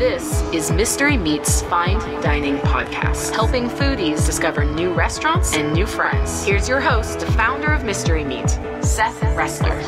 This is Mystery Meats Fine Dining Podcast, helping foodies discover new restaurants and new friends. Here's your host, the founder of Mystery Meat, Seth Ressler.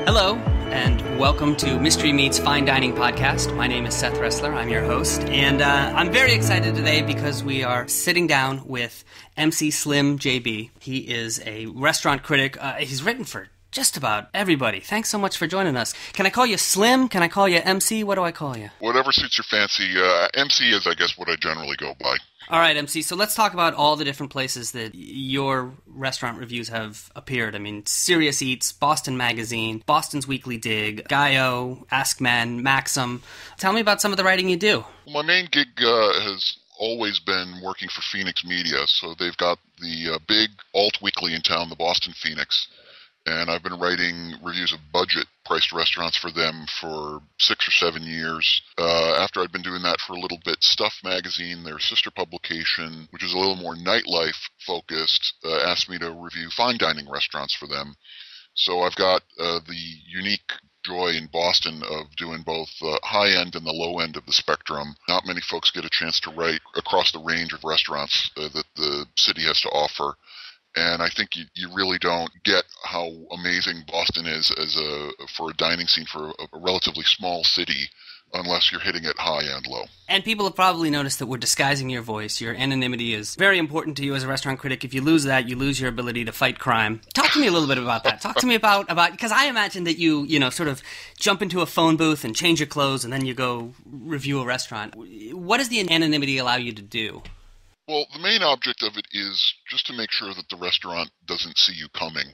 Hello, and welcome to Mystery Meats Fine Dining Podcast. My name is Seth Ressler. I'm your host, and I'm very excited today because we are sitting down with MC Slim JB. He is a restaurant critic. He's written for just about everybody. Thanks so much for joining us. Can I call you Slim? Can I call you MC? What do I call you? Whatever suits your fancy. MC is, I guess, what I generally go by. All right, MC. So let's talk about all the different places that your restaurant reviews have appeared. I mean, Serious Eats, Boston Magazine, Boston's Weekly Dig, Gaio, AskMen, Maxim. Tell me about some of the writing you do. My main gig has always been working for Phoenix Media. So they've got the big alt weekly in town, the Boston Phoenix. And I've been writing reviews of budget-priced restaurants for them for 6 or 7 years. After I'd been doing that for a little bit, Stuff Magazine, their sister publication, which is a little more nightlife-focused, asked me to review fine dining restaurants for them. So I've got the unique joy in Boston of doing both the high end and the low end of the spectrum. Not many folks get a chance to write across the range of restaurants that the city has to offer. And I think you really don't get how amazing Boston is for a dining scene for a relatively small city unless you're hitting it high and low. And people have probably noticed that we're disguising your voice. Your anonymity is very important to you as a restaurant critic. If you lose that, you lose your ability to fight crime. Talk to me a little bit about that. Talk to me about because I imagine that you sort of jump into a phone booth and change your clothes and then you go review a restaurant. What does the anonymity allow you to do? Well, the main object of it is just to make sure that the restaurant doesn't see you coming.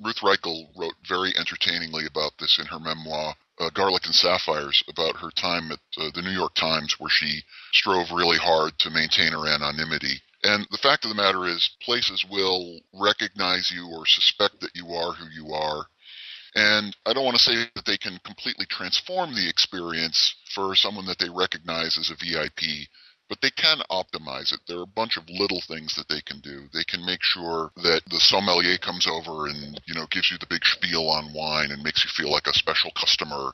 Ruth Reichl wrote very entertainingly about this in her memoir, Garlic and Sapphires, about her time at the New York Times, where she strove really hard to maintain her anonymity. And the fact of the matter is, places will recognize you or suspect that you are who you are. And I don't want to say that they can completely transform the experience for someone that they recognize as a VIP, but they can optimize it. There are a bunch of little things that they can do. They can make sure that the sommelier comes over and, gives you the big spiel on wine and makes you feel like a special customer.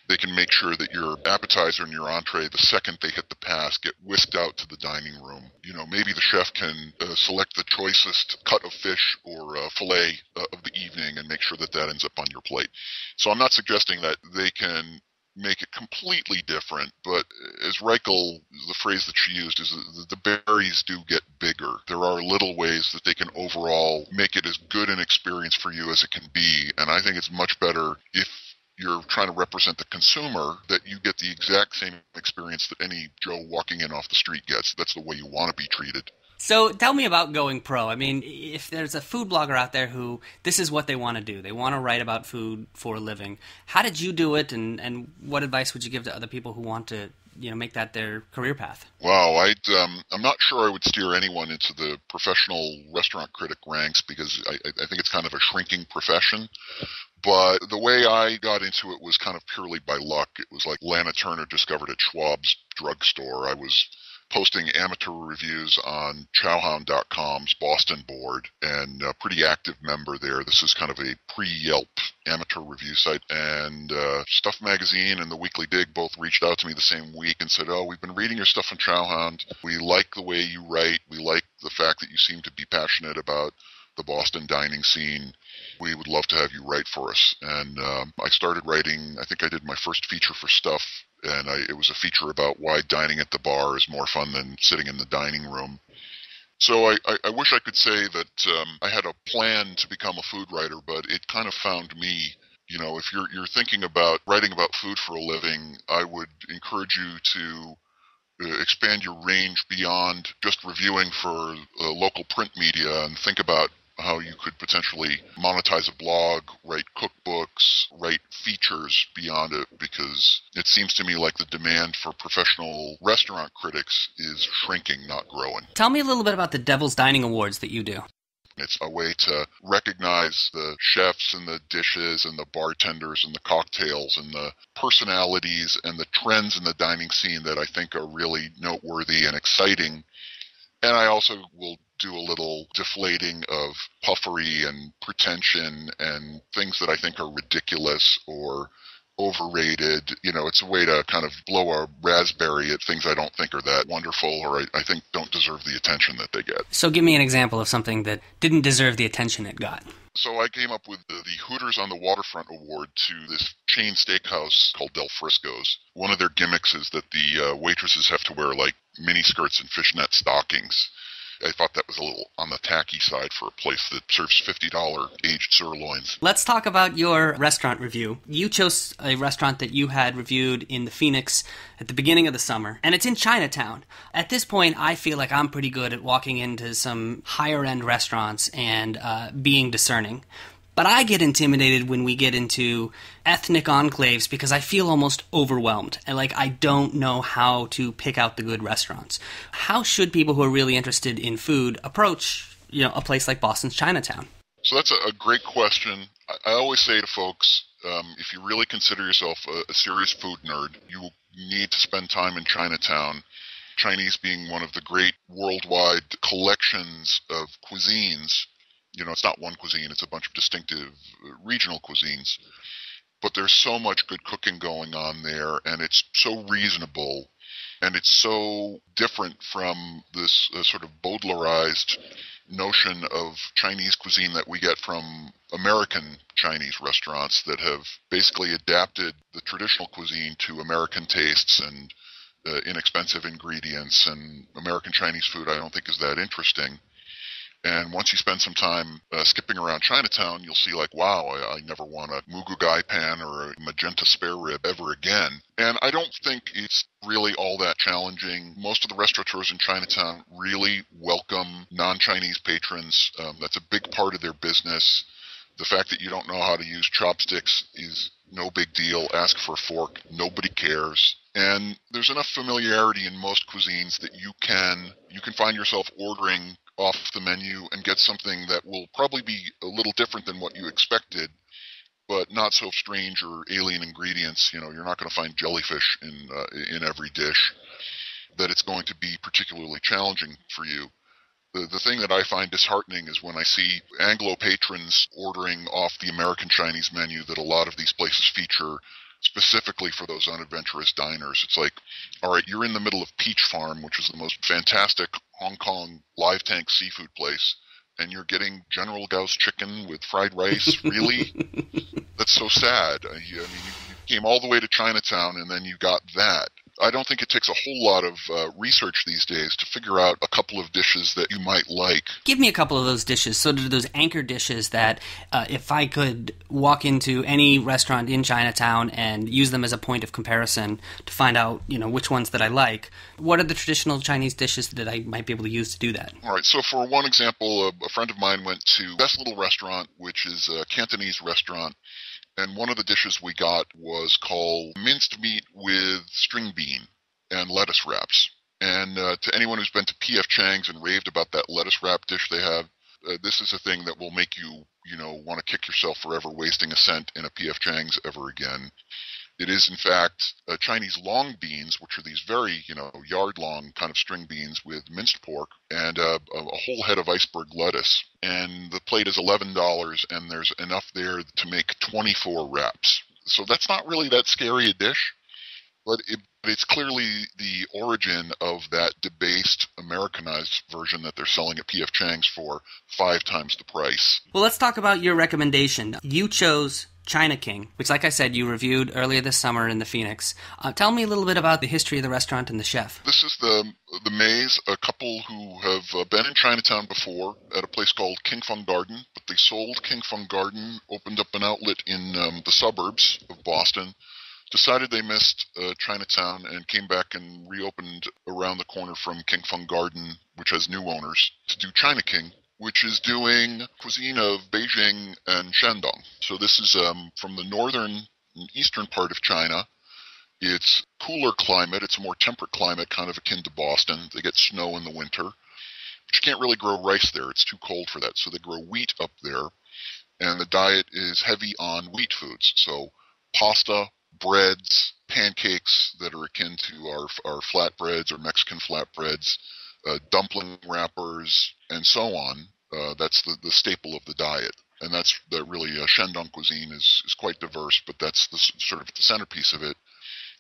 They can make sure that your appetizer and your entree, the second they hit the pass, get whisked out to the dining room. Maybe the chef can select the choicest cut of fish or fillet of the evening and make sure that ends up on your plate. So I'm not suggesting that they can make it completely different, but as Reichl, the phrase that she used is the berries do get bigger. There are little ways that they can overall make it as good an experience for you as it can be, and I think it's much better if you're trying to represent the consumer, that you get the exact same experience that any Joe walking in off the street gets. That's the way you want to be treated. So tell me about going pro. I mean, if there's a food blogger out there who this is what they want to do, they want to write about food for a living. How did you do it, and what advice would you give to other people who want to, make that their career path? Wow, I'm not sure I would steer anyone into the professional restaurant critic ranks because I think it's kind of a shrinking profession. But the way I got into it was kind of purely by luck. It was like Lana Turner discovered at Schwab's drugstore. I was posting amateur reviews on Chowhound.com's Boston board, and a pretty active member there. This is kind of a pre-Yelp amateur review site. And Stuff Magazine and the Weekly Dig both reached out to me the same week and said, we've been reading your stuff on Chowhound. We like the way you write. We like the fact that you seem to be passionate about the Boston dining scene. We would love to have you write for us. And I started writing. I think I did my first feature for Stuff, and it was a feature about why dining at the bar is more fun than sitting in the dining room. So I wish I could say that I had a plan to become a food writer, but it kind of found me. If you're thinking about writing about food for a living, I would encourage you to expand your range beyond just reviewing for local print media and think about how you could potentially monetize a blog, write cookbooks, write features beyond it, because it seems to me like the demand for professional restaurant critics is shrinking, not growing. Tell me a little bit about the Devil's Dining Awards that you do. It's a way to recognize the chefs and the dishes and the bartenders and the cocktails and the personalities and the trends in the dining scene that I think are really noteworthy and exciting. And I also will do a little deflating of puffery and pretension and things that I think are ridiculous or overrated. It's a way to kind of blow a raspberry at things I don't think are that wonderful, or I think don't deserve the attention that they get. So give me an example of something that didn't deserve the attention it got. So I came up with the Hooters on the Waterfront award to this chain steakhouse called Del Frisco's. One of their gimmicks is that the waitresses have to wear like mini skirts and fishnet stockings. I thought that was a little on the tacky side for a place that serves $50 aged sirloins. Let's talk about your restaurant review. You chose a restaurant that you had reviewed in the Phoenix at the beginning of the summer, and it's in Chinatown. At this point, I feel like I'm pretty good at walking into some higher-end restaurants and being discerning. But I get intimidated when we get into ethnic enclaves because I feel almost overwhelmed. And I don't know how to pick out the good restaurants. How should people who are really interested in food approach, a place like Boston's Chinatown? So that's a great question. I always say to folks, if you really consider yourself a serious food nerd, you need to spend time in Chinatown. Chinese being one of the great worldwide collections of cuisines. It's not one cuisine, it's a bunch of distinctive regional cuisines. But there's so much good cooking going on there, and it's so reasonable, and it's so different from this sort of Baudelairized notion of Chinese cuisine that we get from American Chinese restaurants that have basically adapted the traditional cuisine to American tastes and inexpensive ingredients. And American Chinese food I don't think is that interesting. And once you spend some time skipping around Chinatown, you'll see wow, I never want a Mugu Gai Pan or a magenta spare rib ever again. And I don't think it's really all that challenging. Most of the restaurateurs in Chinatown really welcome non-Chinese patrons. That's a big part of their business. The fact that you don't know how to use chopsticks is no big deal. Ask for a fork. Nobody cares. And there's enough familiarity in most cuisines that you can find yourself ordering off the menu and get something that will probably be a little different than what you expected, but not so strange or alien ingredients. You're not going to find jellyfish in every dish, that it's going to be particularly challenging for you. The thing that I find disheartening is when I see Anglo patrons ordering off the American Chinese menu that a lot of these places feature specifically for those unadventurous diners. It's all right, you're in the middle of Peach Farm, which is the most fantastic Hong Kong live tank seafood place, and you're getting General Gao's chicken with fried rice? Really? That's so sad. You came all the way to Chinatown, and then you got that. I don't think it takes a whole lot of research these days to figure out a couple of dishes that you might like. Give me a couple of those dishes. So those anchor dishes that if I could walk into any restaurant in Chinatown and use them as a point of comparison to find out, which ones that I like, what are the traditional Chinese dishes that I might be able to use to do that? All right. So for one example, a friend of mine went to Best Little Restaurant, which is a Cantonese restaurant. And one of the dishes we got was called minced meat with string bean and lettuce wraps. And to anyone who's been to P.F. Chang's and raved about that lettuce wrap dish they have, this is a thing that will make you, want to kick yourself for ever wasting a cent in a P.F. Chang's ever again. It is, in fact, Chinese long beans, which are these very, yard-long kind of string beans with minced pork and a whole head of iceberg lettuce. And the plate is $11, and there's enough there to make 24 wraps. So that's not really that scary a dish, but it's clearly the origin of that debased, Americanized version that they're selling at P.F. Chang's for 5 times the price. Well, let's talk about your recommendation. You chose China King, which, like I said, you reviewed earlier this summer in the Phoenix. Tell me a little bit about the history of the restaurant and the chef. This is the Mays, a couple who have been in Chinatown before at a place called King Fung Garden, but they sold King Fung Garden, opened up an outlet in the suburbs of Boston, decided they missed Chinatown, and came back and reopened around the corner from King Fung Garden, which has new owners, to do China King, which is doing cuisine of Beijing and Shandong. So this is from the northern and eastern part of China. It's cooler climate. It's a more temperate climate, kind of akin to Boston. They get snow in the winter. But you can't really grow rice there. It's too cold for that. So they grow wheat up there. And the diet is heavy on wheat foods. So pasta, breads, pancakes that are akin to our flatbreads or Mexican flatbreads, dumpling wrappers, and so on. That's the staple of the diet. and that's that really Shandong cuisine is quite diverse, but that's the sort of the centerpiece of it.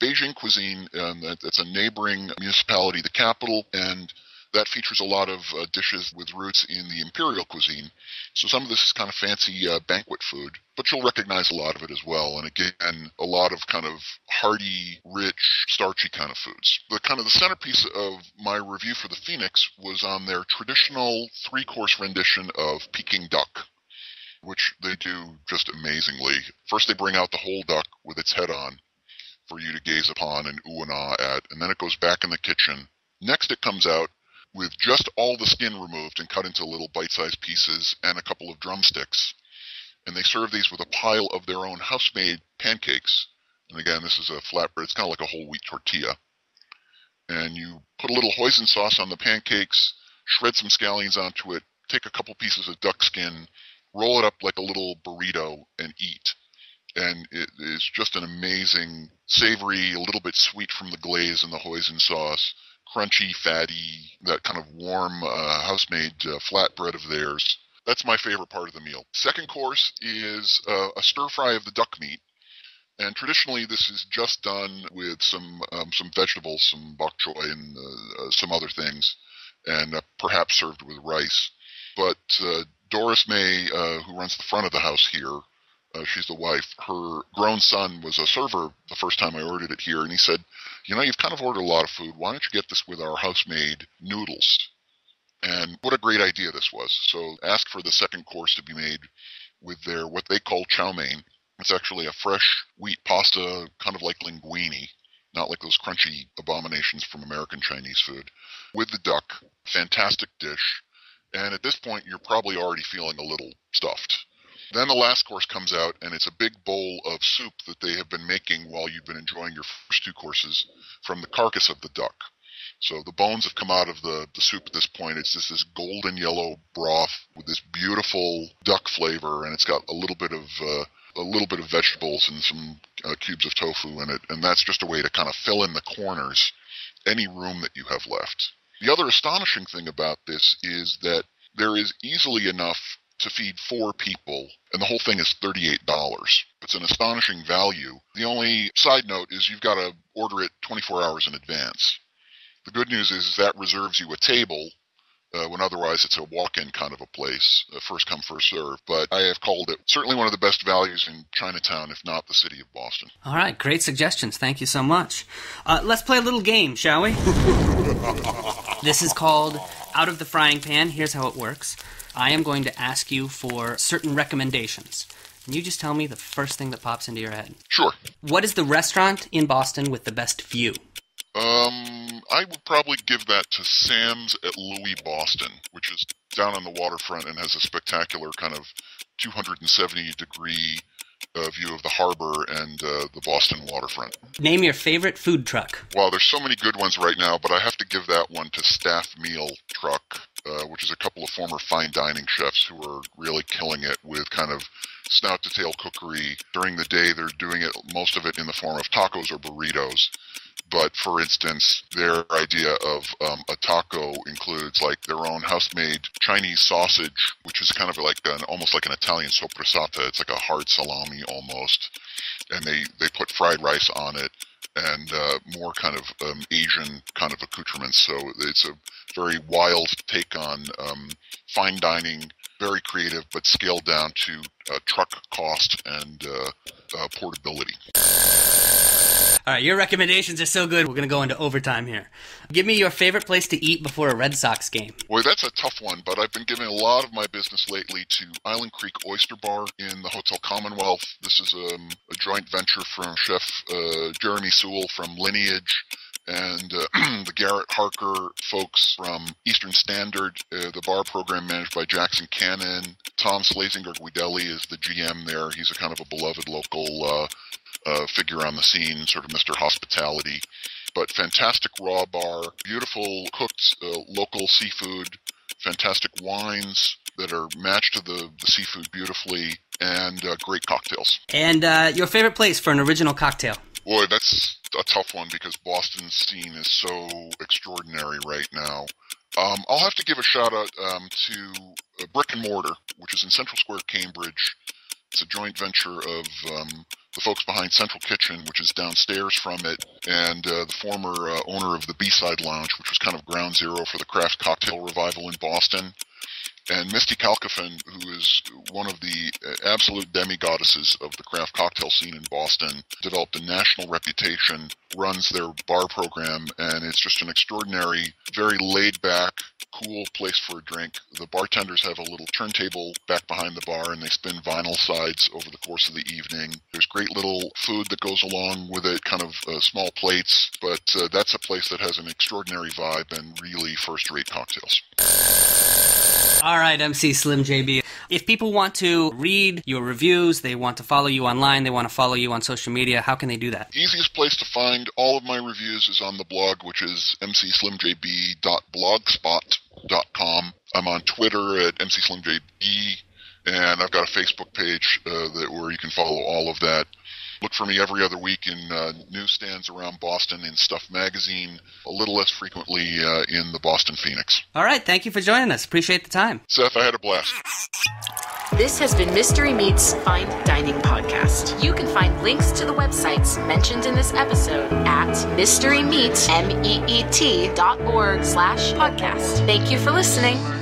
Beijing cuisine, that's a neighboring municipality, the capital, and that features a lot of dishes with roots in the imperial cuisine. So some of this is kind of fancy banquet food, but you'll recognize a lot of it as well. And again, a lot of kind of hearty, rich, starchy kind of foods. The centerpiece of my review for the Phoenix was on their traditional 3-course rendition of Peking duck, which they do just amazingly. First, they bring out the whole duck with its head on for you to gaze upon and ooh and ah at, and then it goes back in the kitchen. Next, it comes out with just all the skin removed and cut into little bite-sized pieces and a couple of drumsticks. And they serve these with a pile of their own house-made pancakes. And again, this is a flatbread. It's kind of like a whole wheat tortilla. And you put a little hoisin sauce on the pancakes, shred some scallions onto it, take a couple pieces of duck skin, roll it up like a little burrito, and eat. And it is just an amazing, savory, a little bit sweet from the glaze and the hoisin sauce, crunchy, fatty, that kind of warm house-made flatbread of theirs. That's my favorite part of the meal. Second course is a stir-fry of the duck meat. And traditionally, this is just done with some vegetables, some bok choy and some other things, and perhaps served with rice. But Doris May, who runs the front of the house here, she's the wife. Her grown son was a server the first time I ordered it here, and he said, you've kind of ordered a lot of food. Why don't you get this with our house-made noodles? And what a great idea this was. So ask for the second course to be made with their what they call chow mein. It's actually a fresh wheat pasta, kind of like linguine, not like those crunchy abominations from American Chinese food, with the duck. Fantastic dish. And at this point, you're probably already feeling a little stuffed. Then the last course comes out, and it's a big bowl of soup that they have been making while you've been enjoying your first 2 courses from the carcass of the duck. So the bones have come out of the soup at this point. It's just this golden yellow broth with this beautiful duck flavor, and it's got a little bit of vegetables and some cubes of tofu in it, and that's just a way to kind of fill in the corners, any room that you have left. The other astonishing thing about this is that there is easily enough to feed 4 people, and the whole thing is $38. It's an astonishing value. The only side note is you've got to order it 24 hours in advance. The good news is that reserves you a table, when otherwise it's a walk-in kind of a place, first come, first serve. But I have called it certainly one of the best values in Chinatown, if not the city of Boston. All right, great suggestions. Thank you so much. Let's play a little game, shall we? This is called Out of the Frying Pan. Here's how it works. I am going to ask you for certain recommendations. And you just tell me the first thing that pops into your head. Sure. What is the restaurant in Boston with the best view? I would probably give that to Sam's at Louis Boston, which is down on the waterfront and has a spectacular kind of 270-degree view of the harbor and the Boston waterfront. Name your favorite food truck. Wow, there's so many good ones right now, but I have to give that one to Staff Meal Truck, which is a couple of former fine dining chefs who are really killing it with kind of snout-to-tail cookery. During the day, they're doing it, most of it in the form of tacos or burritos. But, for instance, their idea of a taco includes like their own house-made Chinese sausage, which is kind of like almost like an Italian soppressata. It's like a hard salami almost. And they put fried rice on it and more kind of Asian kind of accoutrements. So it's a very wild take on fine dining, very creative, but scaled down to truck cost and portability. All right, your recommendations are so good, we're going to go into overtime here. Give me your favorite place to eat before a Red Sox game. Boy, that's a tough one, but I've been giving a lot of my business lately to Island Creek Oyster Bar in the Hotel Commonwealth. This is a joint venture from Chef Jeremy Sewell from Lineage and the Garrett Harker folks from Eastern Standard, the bar program managed by Jackson Cannon. Tom Slazinger-Guidelli is the GM there. He's a kind of a beloved local figure on the scene, sort of Mr. Hospitality. But fantastic raw bar, beautiful cooked local seafood, fantastic wines that are matched to the seafood beautifully, and great cocktails. And your favorite place for an original cocktail? Boy, that's a tough one because Boston's scene is so extraordinary right now. I'll have to give a shout out to Brick and Mortar, which is in Central Square, Cambridge. It's a joint venture of the folks behind Central Kitchen, which is downstairs from it, and the former owner of the B-Side Lounge, which was kind of ground zero for the craft cocktail revival in Boston. And Misty Kalkofen, who is one of the absolute demigoddesses of the craft cocktail scene in Boston, developed a national reputation, runs their bar program, and it's just an extraordinary, very laid-back, cool place for a drink. The bartenders have a little turntable back behind the bar, and they spin vinyl sides over the course of the evening. There's great little food that goes along with it, kind of small plates, but that's a place that has an extraordinary vibe and really first-rate cocktails. All right, MC Slim JB. If people want to read your reviews, they want to follow you online, they want to follow you on social media, how can they do that? Easiest place to find all of my reviews is on the blog, which is mcslimjb.blogspot.com. I'm on Twitter at mcslimjb, and I've got a Facebook page where you can follow all of that. Look for me every other week in newsstands around Boston, in Stuff Magazine, a little less frequently in the Boston Phoenix. All right, thank you for joining us. Appreciate the time. Seth, I had a blast. This has been Mystery Meats Fine Dining Podcast. You can find links to the websites mentioned in this episode at mysterymeat.org/podcast. Thank you for listening.